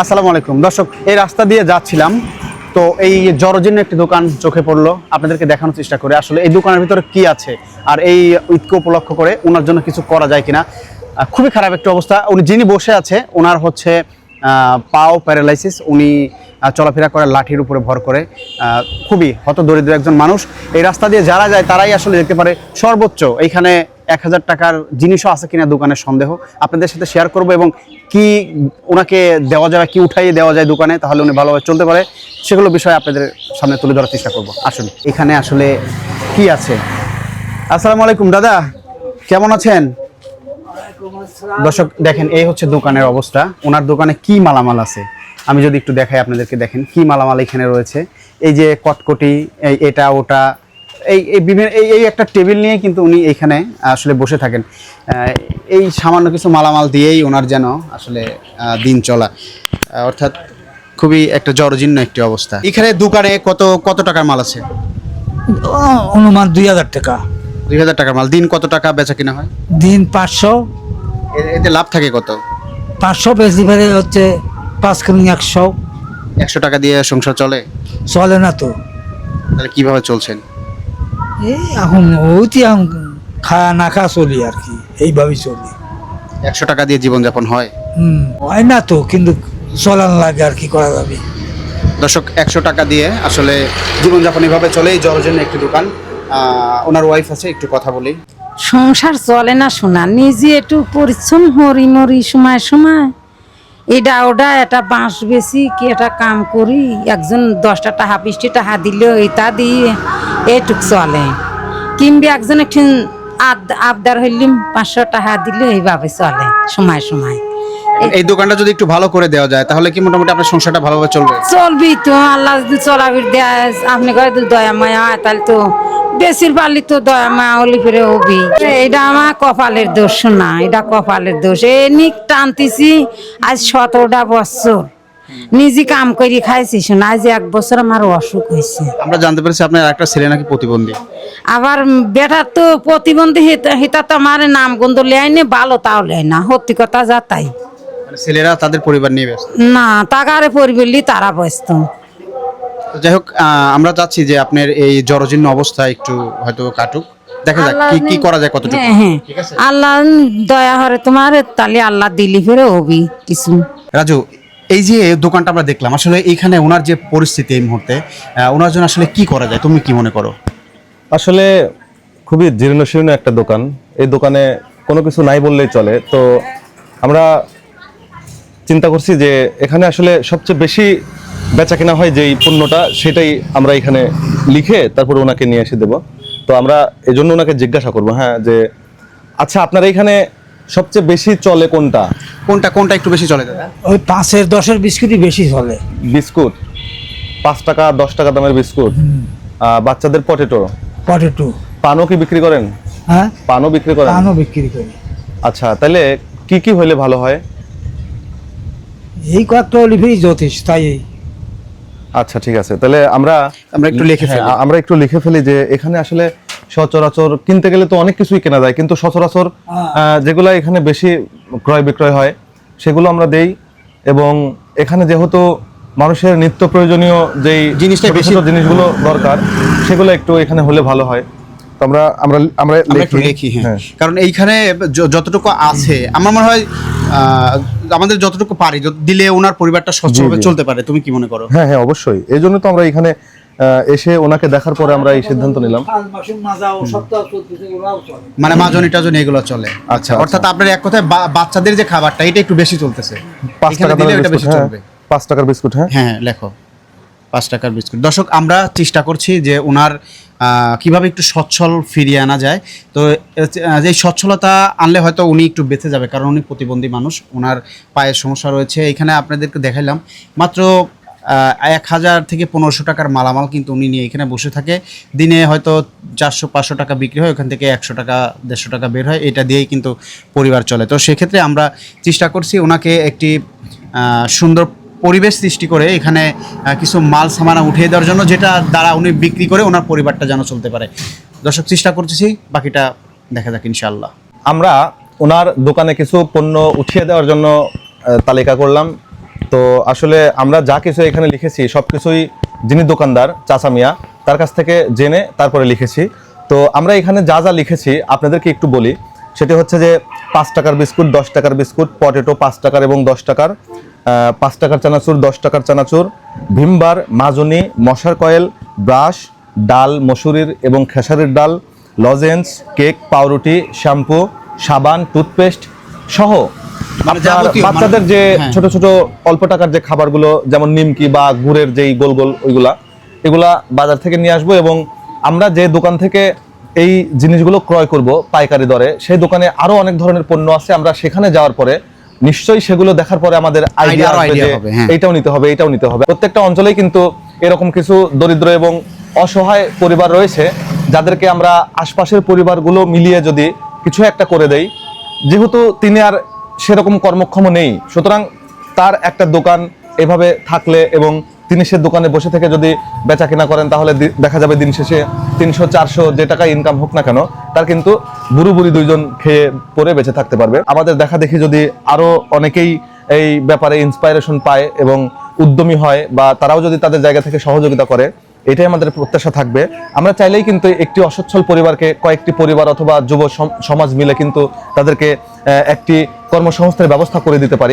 আসসালামু আলাইকুম দর্শক, এই রাস্তা দিয়ে যাচ্ছিলাম তো এই জরজীর্ণ একটি দোকান চোখে পড়লো। আপনাদেরকে দেখানোর চেষ্টা করে আসলে এই দোকানের ভিতরে কি আছে আর এই ঈদকে উপলক্ষ করে ওনার জন্য কিছু করা যায় কিনা। খুবই খারাপ একটা অবস্থা। উনি যিনি বসে আছে ওনার হচ্ছে পাও প্যারালাইসিস। উনি চলাফেরা করে লাঠির উপরে ভর করে। খুবই হতদরিদ্র একজন মানুষ। এই রাস্তা দিয়ে যারা যায় তারাই আসলে দেখতে পারে। সর্বোচ্চ এইখানে 1000 টাকার জিনিসও আছে কিনা দোকানের সন্দেহ আপনাদের সাথে শেয়ার করব, এবং কি ওনাকে দেওয়া যাবে, কি উঠাইয়ে দেওয়া যায় দোকানে, তাহলে উনি ভালোভাবে চলতে পারে, সেগুলো বিষয়ে আপনাদের সামনে তুলে ধরার চেষ্টা করব। আসুন, এখানে আসলে কি আছে। আসসালামু আলাইকুম দাদা, কেমন আছেন? দর্শক দেখেন, এই হচ্ছে দোকানের অবস্থা। ওনার দোকানে কি মালামাল আছে আমি যদি একটু দেখাই আপনাদেরকে। দেখেন কি মালামাল এখানে রয়েছে। এই যে কটকটি, এটা ওটা, এই বিভিন্ন এই একটা টেবিল নিয়ে কিন্তু উনি এইখানে আসলে বসে থাকেন। এই সামান্য কিছু মালামাল দিয়েই ওনার যেন আসলে দিন চলা, অর্থাৎ খুবই একটা জরজীর্ণ একটি অবস্থা। এখানে দোকানে কত টাকার মাল আছে? অনুমান 2000 টাকা। 2000 টাকার মাল। দিন কত টাকা বেচা কিনা হয়? দিন 500। এতে লাভ থাকে কত? 500 বেশি ফেলে হচ্ছে 5 কিলো 100। 100 টাকা দিয়ে সংসার চলে? চলে না তো। তাহলে কিভাবে চলছেন? এই এখন ওইটি এখন খাওয়া না খাওয়া চলি আর কি, এইভাবেই চলি। 100 টাকা দিয়ে জীবনযাপন হয়? হয় না তো, কিন্তু চলান লাগে আর কি করা যাবে। দর্শক, 100 টাকা দিয়ে আসলে জীবনযাপন এভাবে চলে। এই জরজীর্ণ একটি দোকান। ওনার ওয়াইফ আছে, একটু কথা বলি। সংসার চলে না শোনা, নিজে একটু পরিশ্রম হরি মরি সময় সময় এটা ওটা একটা বাঁশ বেশি কি একটা কাম করি, একজন 10টা টাকা 20টা টাকা দিল এটা দিয়ে এটুক চলে। কিংবা একজন একটু আবদার হইলিম 500 টাকা দিলে এইভাবে চলে সময় সময়। এই দোকানটা যদি একটু ভালো করে দেওয়া যায় তাহলে কি মোটামুটি আপনার সংসারটা ভালোভাবে চলবে? চলবি তো, আল্লাহ যদি চলাবির দেয়, আপনি কয়ে তো দয়া মায়া হয়, তাহলে তো বেশির পারলি তো দয়া মায়া হলি ফিরে হবি। এটা আমার কপালের দোষ না, এটা কপালের দোষ। এমনি টানতেছি আজ 17টা বছর নিজে কাম করে খাইছি শোনা, আজ 1 বছর আমার অসুখ হয়েছে। আমরা জানতে পেরেছি আপনার একটা ছেলে নাকি প্রতিবন্ধী। আবার বেটার তো প্রতিবন্ধী, হিতা তো আমার নাম গন্ধ লেয় নে ভালো, তাও লেয় না, সত্যি কথা যা তাই। মানে ছেলেরা তাদের পরিবার নিয়ে ব্যস্ত? না, তাকারে পরিবেলি তারা ব্যস্ত। তো যাই হোক, আমরা চাচ্ছি যে আপনার এই জরজীর্ণ অবস্থা একটু হয়তো কাটুক, দেখা যাক কি করা যায়, কতটুকু। হ্যাঁ, আল্লাহ দয়া হরে তোমার, তাহলে আল্লাহ দিলি ফেরে হবি কিছু। রাজু, এই যে দোকানটা আমরা দেখলাম, আসলে এইখানে ওনার যে পরিস্থিতি এই মুহূর্তে, ওনার জন্য আসলে কি করা যায়, তুমি কি মনে করো? আসলে খুবই জীর্ণশীর্ণ একটা দোকান। এই দোকানে কোনো কিছু নাই বললেই চলে। তো আমরা চিন্তা করছি যে এখানে আসলে সবচেয়ে বেশি বেচা কেনা হয় যেই পণ্যটা, সেটাই আমরা এখানে লিখে তারপরে ওনাকে নিয়ে এসে দেবো। তো আমরা এই জন্য ওনাকে জিজ্ঞাসা করবো, হ্যাঁ, যে আচ্ছা আপনার এখানে সবচেয়ে বেশি চলে কোনটা? কোনটা একটু বেশি চলে দাদা? ওই 5-এর 10-এর বিস্কুটই বেশি চলে। বিস্কুট 5 টাকা 10 টাকা দামের বিস্কুট। বাচ্চাদের পটেটো। পানও কি বিক্রি করেন? হ্যাঁ, পানও বিক্রি করেন? পানও বিক্রি করি। আচ্ছা, তাহলে কি কি হইলে ভালো হয়? এই কয়েকটা অলিভেরই যথেষ্ট, তাই। আচ্ছা, ঠিক আছে, তাহলে আমরা একটু লিখে ফেলি। আমরা একটু লিখে ফেলি যে এখানে আসলে সচরাচর কিনতে গেলে তো অনেক কিছুই কেনা যায়, কিন্তু সচরাচর যেগুলো এখানে বেশি ক্রয় বিক্রয় হয় সেগুলো আমরা দেই। এবং এখানে যেহেতু মানুষের নিত্য প্রয়োজনীয় যেই জিনিসগুলো দরকার, সেগুলো একটু এখানে হলে ভালো হয়। তো আমরা একটু লিখি। হ্যাঁ, কারণ এইখানে যতটুকু আছে আমার মনে হয় আমাদের যতটুকু পারি দিলে ওনার পরিবারটা সচ্ছলভাবে চলতে পারে। তুমি কি মনে করো? হ্যাঁ হ্যাঁ, অবশ্যই। এই জন্য তো আমরা এখানে এসে ওনাকে দেখার পরে আমরা এই সিদ্ধান্ত নিলাম। মানে মাজনি টাজনি এগুলো চলে। আচ্ছা, অর্থাৎ আপনার এক কথায় বাচ্চাদের যে খাবারটা এটা একটু বেশি চলতেছে। 5 টাকা দিলে এটা বেশি চলবে। 5 টাকার বিস্কুট। হ্যাঁ হ্যাঁ, লেখো 5 টাকার বিস্কুট। দর্শক, আমরা চেষ্টা করছি যে ওনার কিভাবে একটু সচ্ছল ফিরিয়ে আনা যায়। তো এই সচ্ছলতা আনলে হয়তো উনি একটু বেঁচে যাবে, কারণ উনি প্রতিবন্ধী মানুষ, ওনার পায়ের সমস্যা রয়েছে। এখানে আপনাদেরকে দেখাইলাম মাত্র 1000 থেকে 1500 টাকার মালামাল কিন্তু উনি নিয়ে এখানে বসে থাকে। দিনে হয়তো 400-500 টাকা বিক্রি হয়, ওখান থেকে 100 টাকা 150 টাকা বের হয়, এটা দিয়েই কিন্তু পরিবার চলে। তো সেক্ষেত্রে আমরা চেষ্টা করছি ওনাকে একটি সুন্দর পরিবেশ সৃষ্টি করে এখানে কিছু মাল সামানা উঠিয়ে দেওয়ার জন্য, যেটা দ্বারা উনি বিক্রি করে ওনার পরিবারটা যেন চলতে পারে। দর্শক, চেষ্টা করতেছি, বাকিটা দেখা যাক ইনশাআল্লাহ। আমরা ওনার দোকানে কিছু পণ্য উঠিয়ে দেওয়ার জন্য তালিকা করলাম। তো আসলে আমরা যা কিছু এখানে লিখেছি সবকিছুই যিনি দোকানদার চাচা মিয়া তার কাছ থেকে জেনে তারপরে লিখেছি। তো আমরা এখানে যা যা লিখেছি আপনাদেরকে একটু বলি। সেটি হচ্ছে যে 5 টাকার বিস্কুট, 10 টাকার বিস্কুট, পটেটো 5 টাকার এবং 10 টাকার, 5 টাকার চানাচুর, 10 টাকার চানাচুর, ভিমবার, মাজনি, মশার কয়েল, ব্রাশ, ডাল মসুরির এবং খেসারির ডাল, লজেন্স, কেক, পাউরুটি, শ্যাম্পু, সাবান, টুথপেস্ট সহ মানে আপনার যাবতীয় বাচ্চাদের যে হ্যাঁ। ছোট ছোট অল্প টাকার যে খাবারগুলো যেমন নিমকি বা গুড়ের যেই গোল গোল এগুলা বাজার থেকে নিয়ে আসবো। এবং আমরা যে দোকান থেকে এই জিনিসগুলো ক্রয় করব পাইকারি দরে, সেই দোকানে আরো অনেক ধরনের পণ্য আছে। আমরা সেখানে যাওয়ার পরে নিশ্চয়ই সেগুলো দেখার পরে আমাদের আইডিয়া আরো আসবে idea যে হবে, হ্যাঁ। এইটাও নিতে হবে, এইটাও নিতে হবে। প্রত্যেকটা অঞ্চলেই কিন্তু এরকম কিছু দরিদ্র এবং অসহায় পরিবার রয়েছে যাদেরকে আমরা আশপাশের পরিবারগুলো মিলিয়ে যদি কিছু একটা করে দেই, যেহেতু তিনি আর সেরকম কর্মক্ষম নেই, সুতরাং তার একটা দোকান এভাবে থাকলে এবং তিনি সে দোকানে বসে থেকে যদি বেচা কেনা করেন তাহলে দেখা যাবে দিন শেষে 300-400 যে টাকা ইনকাম হোক না কেন তার কিন্তু বুড়ো বুড়ি দুইজন খেয়ে পরে বেঁচে থাকতে পারবে। আমাদের দেখা দেখি যদি আরো অনেকেই এই ব্যাপারে ইন্সপাইরেশন পায় এবং উদ্যমী হয় বা তারাও যদি তাদের জায়গা থেকে সহযোগিতা করে, এটাই আমাদের প্রত্যাশা থাকবে। আমরা চাইলেই কিন্তু একটি অসচ্ছল পরিবারকে কয়েকটি পরিবার অথবা যুব সমাজ মিলে কিন্তু তাদেরকে একটি কর্মসংস্থানের ব্যবস্থা করে দিতে পারি।